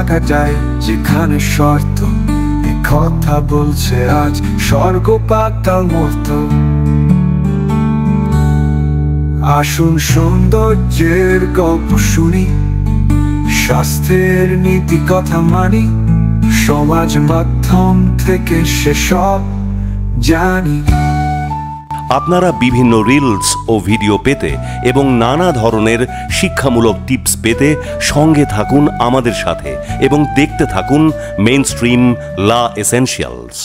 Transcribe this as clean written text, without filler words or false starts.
থাকা যায় যেখানে শর্ত, এ কথা বলছে আজ স্বর্গ পাতাল মতো। আসুন সৌন্দর্যের গল্প শুনি, স্বাস্থ্যের নীতি কথা মানি, সমাজ মাধ্যম থেকে সেসব জানি। আপনারা বিভিন্ন রিলস ও ভিডিও পেতে এবং নানা ধরনের শিক্ষামূলক টিপস পেতে সঙ্গে থাকুন আমাদের সাথে এবং দেখতে থাকুন মেইনস্ট্রিম লা এসেনশিয়ালস।